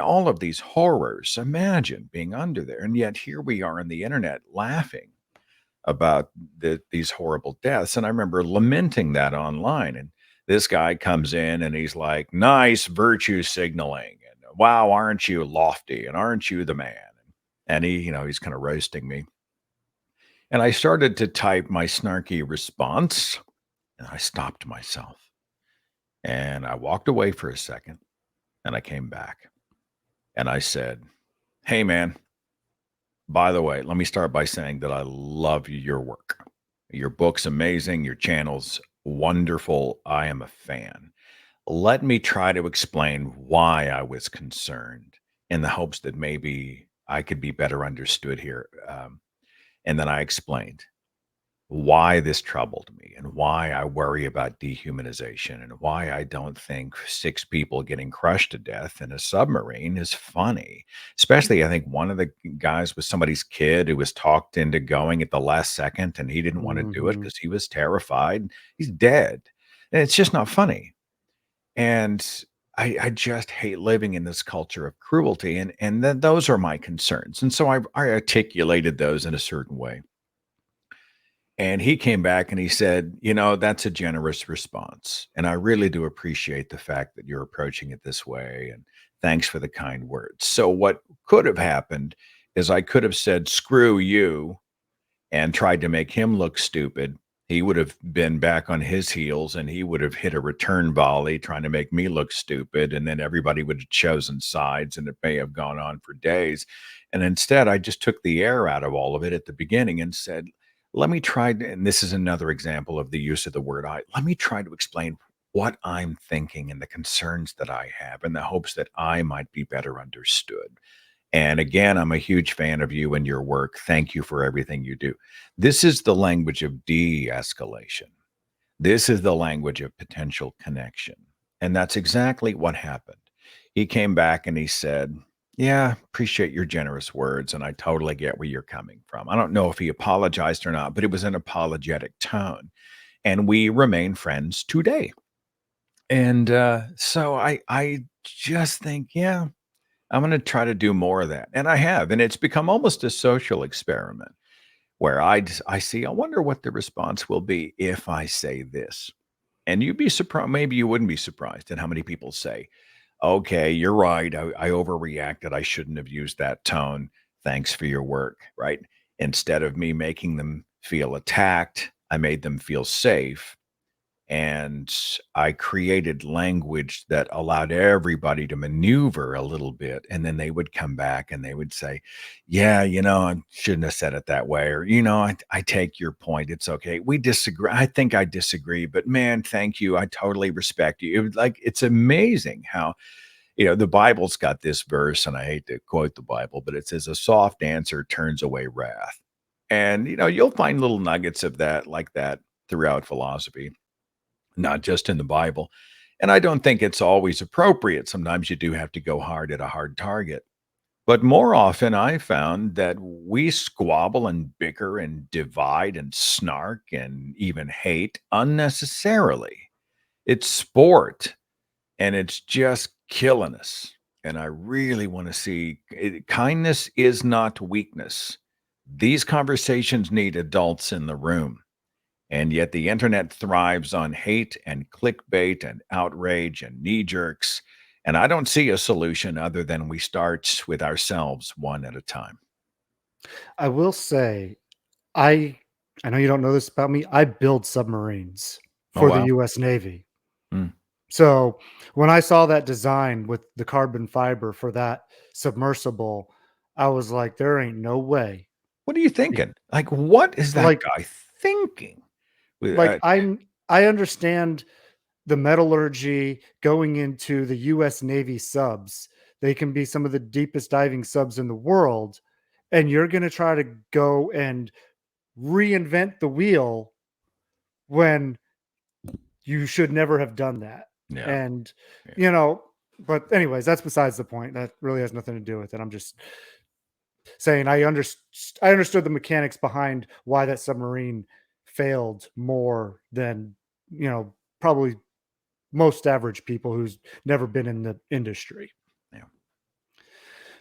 all of these horrors. Imagine being under there. And yet here we are on the internet laughing about these horrible deaths. And I remember lamenting that online. And this guy comes in and he's like, nice virtue signaling. And wow, aren't you lofty? And aren't you the man? And he's kind of roasting me. And I started to type my snarky response, and I stopped myself. And I walked away for a second, and I came back. And I said, "Hey, man, by the way, let me start by saying that I love your work. Your book's amazing. Your channel's wonderful. I am a fan. Let me try to explain why I was concerned in the hopes that maybe I could be better understood here." And then I explained why this troubled me and why I worry about dehumanization and why I don't think six people getting crushed to death in a submarine is funny. Especially, I think one of the guys was somebody's kid who was talked into going at the last second and he didn't want to do it Hmm. because he was terrified. He's dead. And it's just not funny. And I just hate living in this culture of cruelty. And those are my concerns. And so I articulated those in a certain way. And he came back and he said, that's a generous response. And I really do appreciate the fact that you're approaching it this way. And thanks for the kind words. So, what could have happened is I could have said, screw you, and tried to make him look stupid. he would have been back on his heels and he would have hit a return volley trying to make me look stupid. And then everybody would have chosen sides and it may have gone on for days. And instead, I just took the air out of all of it at the beginning and said, let me try, and this is another example of the use of the word I, let me try to explain what I'm thinking and the concerns that I have in the hopes that I might be better understood. And again, I'm a huge fan of you and your work. Thank you for everything you do. This is the language of de escalation. This is the language of potential connection. And that's exactly what happened. He came back and he said, yeah, appreciate your generous words. And I totally get where you're coming from. I don't know if he apologized or not, but it was an apologetic tone. And we remain friends today. And so I just think, yeah, I'm going to try to do more of that. And I have. And it's become almost a social experiment where I see, I wonder what the response will be if I say this. And you'd be surprised, maybe you wouldn't be surprised at how many people say, okay, you're right. I overreacted. I shouldn't have used that tone. Thanks for your work. Right. Instead of me making them feel attacked, I made them feel safe and I created language that allowed everybody to maneuver a little bit. And then they would come back and they would say, yeah, I shouldn't have said it that way. Or, I take your point. It's okay. We disagree. I think I disagree, but man, thank you. I totally respect you. It was like, it's amazing how, the Bible's got this verse, and I hate to quote the Bible, but it says, a soft answer turns away wrath. And, you'll find little nuggets of that like that throughout philosophy, not just in the Bible. And I don't think it's always appropriate. Sometimes you do have to go hard at a hard target. But more often, I found that we squabble and bicker and divide and snark and even hate unnecessarily. It's sport and it's just killing us. And I really want to see kindness is not weakness. These conversations need adults in the room. And yet the internet thrives on hate and clickbait and outrage and knee jerks. And I don't see a solution other than we start with ourselves one at a time. I will say, I I know you don't know this about me. I build submarines Oh, for the wow. US Navy. Mm. So when I saw that design with the carbon fiber for that submersible, I was like, there ain't no way. What are you Be- thinking? Like, what is that Like guy thinking? like I understand the metallurgy going into the US Navy subs. They can be some of the deepest diving subs in the world. And you're going to try to go and reinvent the wheel when you should never have done that. Yeah. And, Yeah. you know, but anyways, that's besides the point. That really has nothing to do with it. I'm just saying I understood the mechanics behind why that submarine failed more than, probably most average people who's never been in the industry. Yeah.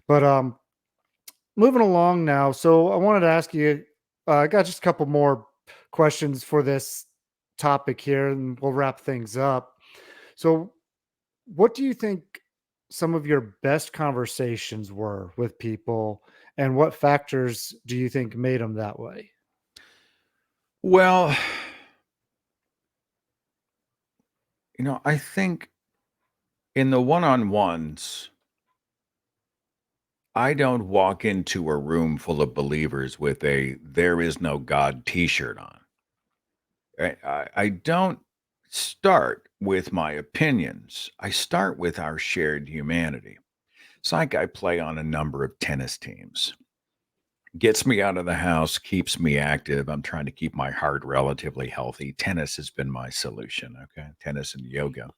But moving along now. So I wanted to ask you, I got just a couple more questions for this topic here, and we'll wrap things up. So, what do you think some of your best conversations were with people, and what factors do you think made them that way? Well, I think in the one on ones, I don't walk into a room full of believers with a there is no God t shirt on. I don't start with my opinions. I start with our shared humanity. It's like I play on a number of tennis teams. Gets me out of the house, keeps me active. I'm trying to keep my heart relatively healthy. Tennis has been my solution. Okay. Tennis and yoga.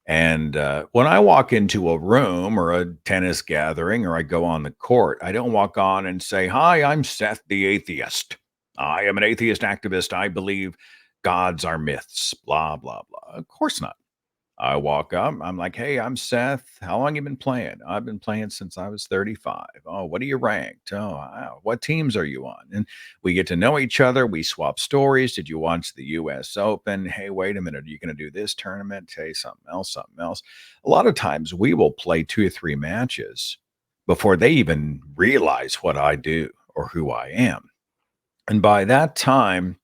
And when I walk into a room or a tennis gathering or I go on the court, I don't walk on and say, hi, I'm Seth the atheist. I am an atheist activist. I believe gods are myths, blah, blah, blah. Of course not. I walk up. I'm like, hey, I'm Seth. How long you been playing? I've been playing since I was 35. Oh, what are you ranked? Oh, wow. What teams are you on? And we get to know each other. We swap stories. Did you watch the US Open? Hey, wait a minute. Are you going to do this tournament? Hey, something else, something else. A lot of times we will play 2 or 3 matches before they even realize what I do or who I am. And by that time,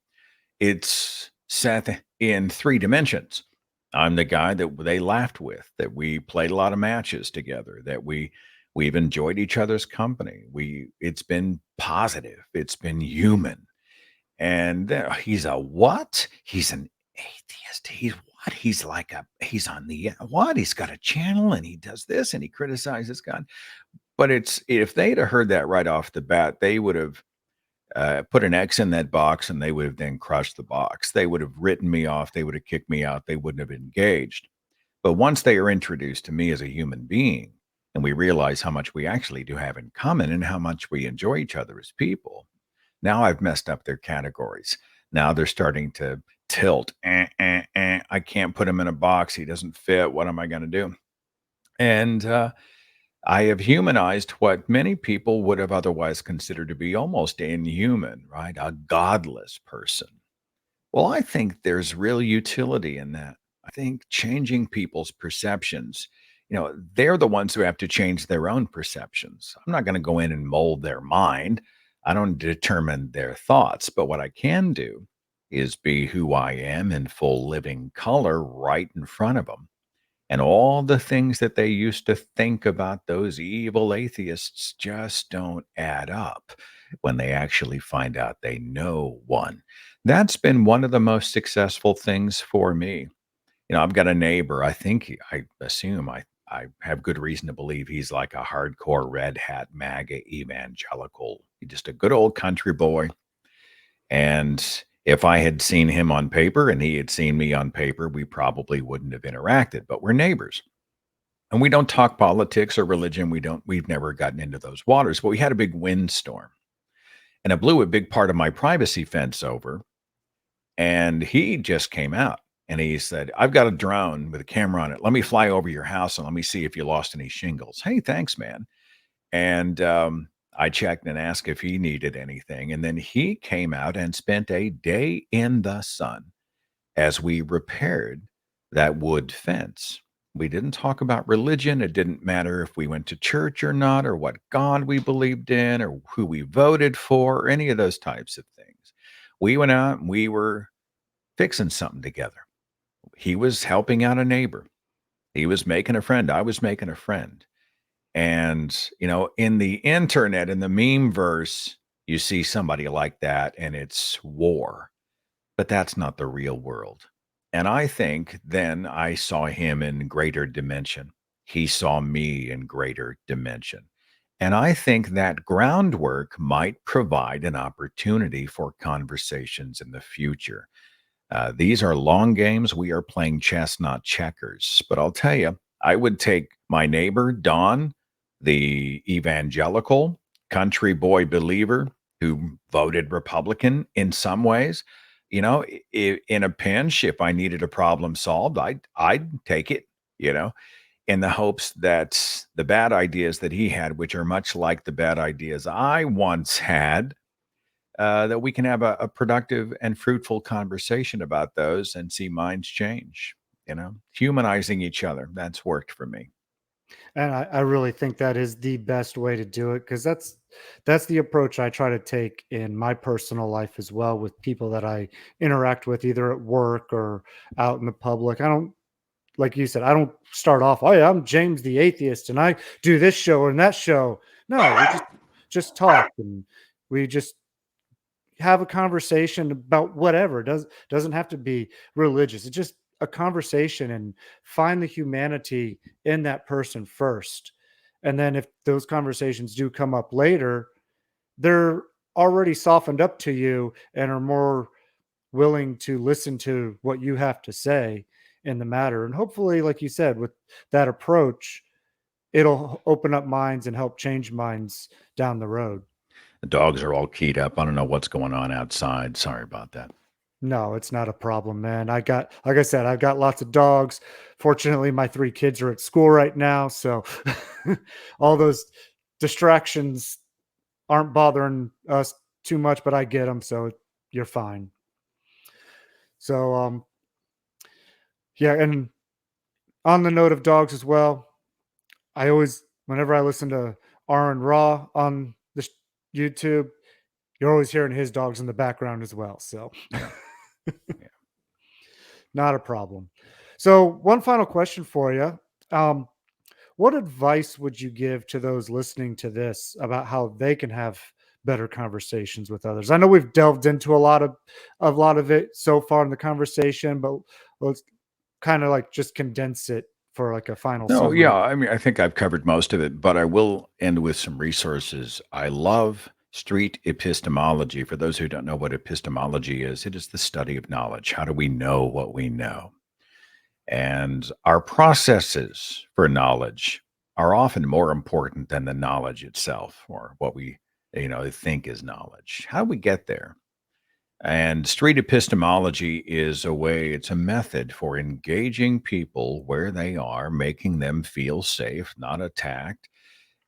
it's Seth in 3 dimensions. I'm the guy that they laughed with, that we played a lot of matches together, that we've enjoyed each other's company. It's been positive, it's been human. And he's a what? He's an atheist. He's what? He's on the what? He's got a channel and he does this and he criticizes God. But it's if they'd have heard that right off the bat, they would have put an X in that box and they would have then crushed the box. They would have written me off. They would have kicked me out. They wouldn't have engaged. But once they are introduced to me as a human being and we realize how much we actually do have in common and how much we enjoy each other as people, now I've messed up their categories. Now they're starting to tilt. I can't put him in a box. He doesn't fit. What am I going to do? And I have humanized what many people would have otherwise considered to be almost inhuman, right? A godless person. Well, I think there's real utility in that. I think changing people's perceptions, they're the ones who have to change their own perceptions. I'm not going to go in and mold their mind. I don't determine their thoughts, but what I can do is be who I am in full living color right in front of them. And all the things that they used to think about those evil atheists just don't add up when they actually find out they know one. That's been one of the most successful things for me. I've got a neighbor. I assume I have good reason to believe he's like a hardcore red hat MAGA evangelical. He's just a good old country boy. And if I had seen him on paper and he had seen me on paper, we probably wouldn't have interacted, but we're neighbors. And we don't talk politics or religion. We've never gotten into those waters, but we had a big windstorm and it blew a big part of my privacy fence over. And he just came out and he said, I've got a drone with a camera on it. Let me fly over your house and let me see if you lost any shingles. Hey, thanks, man. And I checked and asked if he needed anything. And then he came out and spent a day in the sun as we repaired that wood fence. We didn't talk about religion. It didn't matter if we went to church or not, or what God we believed in, or who we voted for, or any of those types of things. We went out and we were fixing something together. He was helping out a neighbor. He was making a friend. I was making a friend. And, in the internet, in the meme verse, you see somebody like that and it's war, but that's not the real world. And I think then I saw him in greater dimension. He saw me in greater dimension. And I think that groundwork might provide an opportunity for conversations in the future. These are long games. We are playing chess, not checkers. But I'll tell you, I would take my neighbor, Don, the evangelical country boy believer who voted Republican in some ways. In a pinch, if I needed a problem solved, I'd take it, you know, in the hopes that the bad ideas that he had, which are much like the bad ideas I once had, that we can have a productive and fruitful conversation about those and see minds change. Humanizing each other. That's worked for me. And I really think that is the best way to do it because that's the approach I try to take in my personal life as well with people that I interact with either at work or out in the public. I don't like you said, I don't start off, oh yeah, I'm James the atheist and I do this show and that show. No, we just talk and we just have a conversation about whatever. Doesn't have to be religious. It's just a conversation and find the humanity in that person first. And then if those conversations do come up later, they're already softened up to you and are more willing to listen to what you have to say in the matter. And hopefully, like you said, with that approach, it'll open up minds and help change minds down the road. The dogs are all keyed up. I don't know what's going on outside. Sorry about that. No, it's not a problem, man. Like I said, I've got lots of dogs. Fortunately, my 3 kids are at school right now, so all those distractions aren't bothering us too much, but I get them, so you're fine. So, yeah, and on the note of dogs as well, I always, whenever I listen to Aaron Raw on the YouTube, you're always hearing his dogs in the background as well. So, Yeah. Yeah. Not a problem. So, one final question for you. Um, what advice would you give to those listening to this about how they can have better conversations with others? I know we've delved into a lot of it so far in the conversation, but let's kind of like just condense it for like a final No, yeah, summary. I mean, I think I've covered most of it, but I will end with some resources. I love street epistemology. For those who don't know what epistemology is, it is the study of knowledge. How do we know what we know? And our processes for knowledge are often more important than the knowledge itself or what we, think is knowledge. How do we get there? And street epistemology is a way, it's a method for engaging people where they are, making them feel safe, not attacked,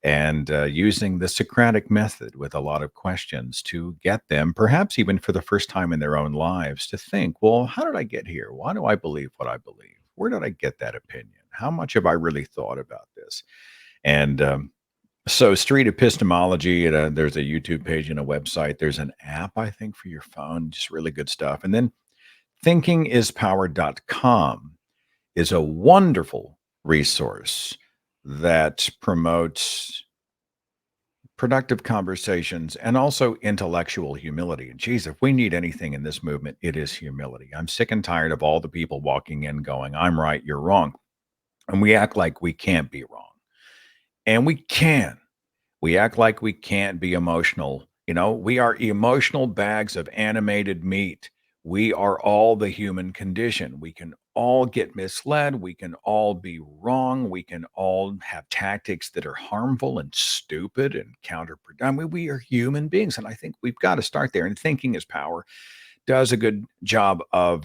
and using the Socratic method with a lot of questions to get them, perhaps even for the first time in their own lives, to think, well, how did I get here? Why do I believe what I believe? Where did I get that opinion? How much have I really thought about this? And so, street epistemology, there's a YouTube page and a website. There's an app, I think, for your phone, just really good stuff. And then thinkingispower.com is a wonderful resource that promotes productive conversations and also intellectual humility. And geez, if we need anything in this movement, it is humility. I'm sick and tired of all the people walking in going, I'm right, you're wrong. And we act like we can't be wrong. And we can. We act like we can't be emotional. We are emotional bags of animated meat. We are all the human condition. We can all get misled. We can all be wrong. We can all have tactics that are harmful and stupid and counterproductive. I mean, we are human beings. And I think we've got to start there. And thinking is power does a good job of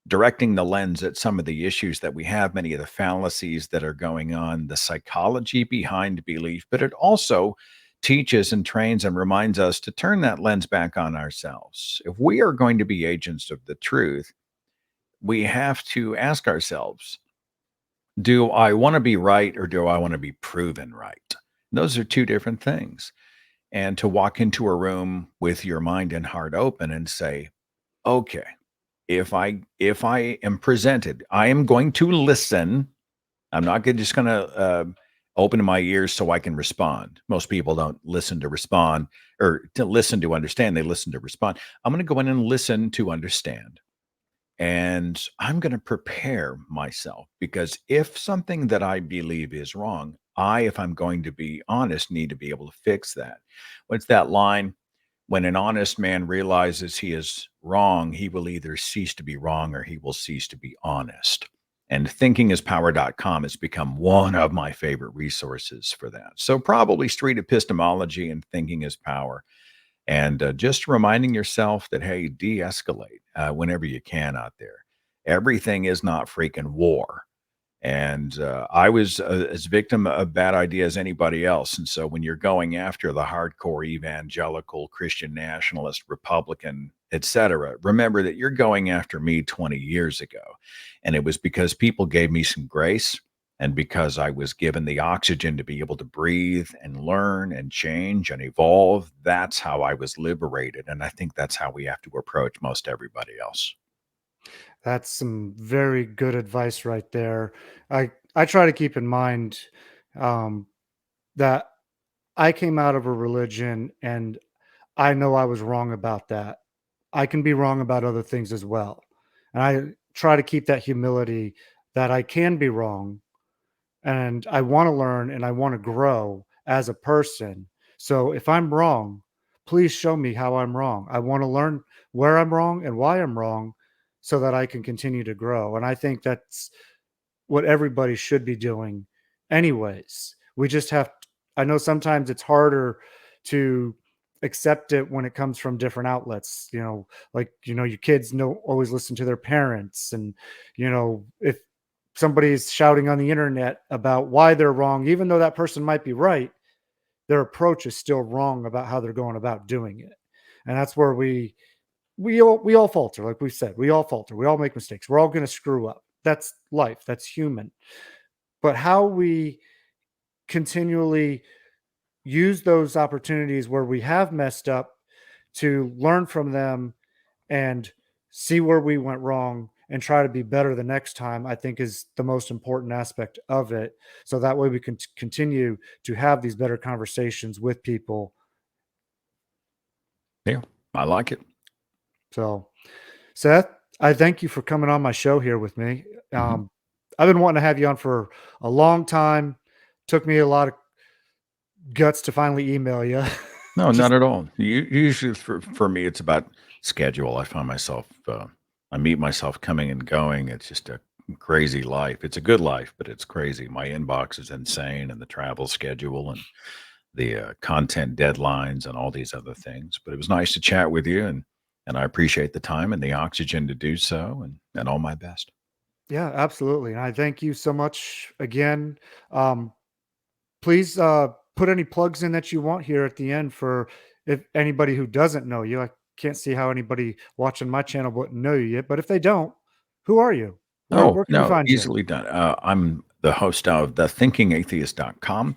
directing the lens at some of the issues that we have, many of the fallacies that are going on, the psychology behind belief, but it also teaches and trains and reminds us to turn that lens back on ourselves. If we are going to be agents of the truth, we have to ask ourselves, do I want to be right or do I want to be proven right? Those are two different things. And to walk into a room with your mind and heart open and say, okay, if I am presented, I am going to listen. I'm not just going to open my ears so I can respond. Most people don't listen to respond or to listen to understand. They listen to respond. I'm going to go in and listen to understand. And I'm going to prepare myself because if something that I believe is wrong, if I'm going to be honest, need to be able to fix that. What's that line? When an honest man realizes he is wrong, he will either cease to be wrong or he will cease to be honest. And thinkingispower.com has become one of my favorite resources for that. So, probably street epistemology and thinking is power. And just reminding yourself that, hey, de escalate whenever you can out there. Everything is not freaking war. And I was as victim of bad idea as anybody else. And so when you're going after the hardcore evangelical Christian nationalist, Republican, etc., remember that you're going after me 20 years ago. And it was because people gave me some grace and because I was given the oxygen to be able to breathe and learn and change and evolve. That's how I was liberated. And I think that's how we have to approach most everybody else. That's some very good advice right there. I try to keep in mind um, that I came out of a religion and I know I was wrong about that. I can be wrong about other things as well. And I try to keep that humility that I can be wrong and I want to learn and I want to grow as a person. So if I'm wrong, please show me how I'm wrong. I want to learn where I'm wrong and why I'm wrong so that I can continue to grow. And I think that's what everybody should be doing anyways. We just have I know sometimes it's harder to accept it when it comes from different outlets, like, your kids know always listen to their parents and, if somebody's shouting on the internet about why they're wrong, even though that person might be right, their approach is still wrong about how they're going about doing it. And that's where we all falter, like we said. We all falter. We all make mistakes. We're all going to screw up. That's life. That's human. But how we continually use those opportunities where we have messed up to learn from them and see where we went wrong and try to be better the next time, I think is the most important aspect of it. So that way we can continue to have these better conversations with people. Yeah, I like it. So, Seth, I thank you for coming on my show here with me. Mhm. Um, I've been wanting to have you on for a long time. Took me a lot of guts to finally email you. No, not Just at all. Usually for me, it's about schedule. I find myself, I meet myself coming and going. It's just a crazy life. It's a good life, but it's crazy. My inbox is insane, and the travel schedule and the content deadlines and all these other things. But it was nice to chat with you, and I appreciate the time and the oxygen to do so, and all my best. yeah, absolutely. And I thank you so much again. Um, Please put any plugs in that you want here at the end for if anybody who doesn't know you. I can't see how anybody watching my channel wouldn't know you yet, but if they don't, who are you? Oh, Where can we no, find you? easily done. I'm the host of thethinkingatheist.com,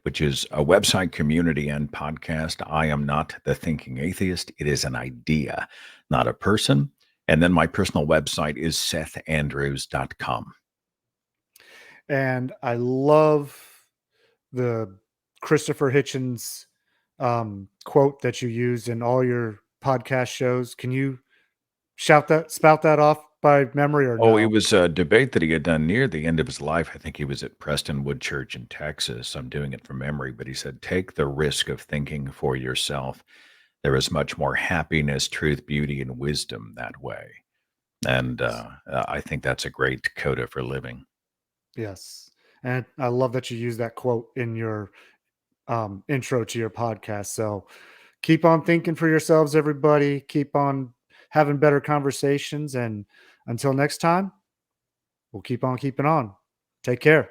which is a website, community, and podcast. I am not the thinking atheist. It is an idea, not a person. And then my personal website is sethandrews.com. And I love the Christopher Hitchens quote that you use in all your podcast shows. Can you spout that off by memory or Oh, it no? was a debate that he had done near the end of his life. I think he was at Prestonwood Church in Texas. I'm doing it from memory, but he said, take the risk of thinking for yourself. There is much more happiness, truth, beauty, and wisdom that way. And I think that's a great coda for living. Yes. And I love that you use that quote in your intro to your podcast. So keep on thinking for yourselves, everybody. Keep on having better conversations. And until next time, we'll keep on keeping on. Take care.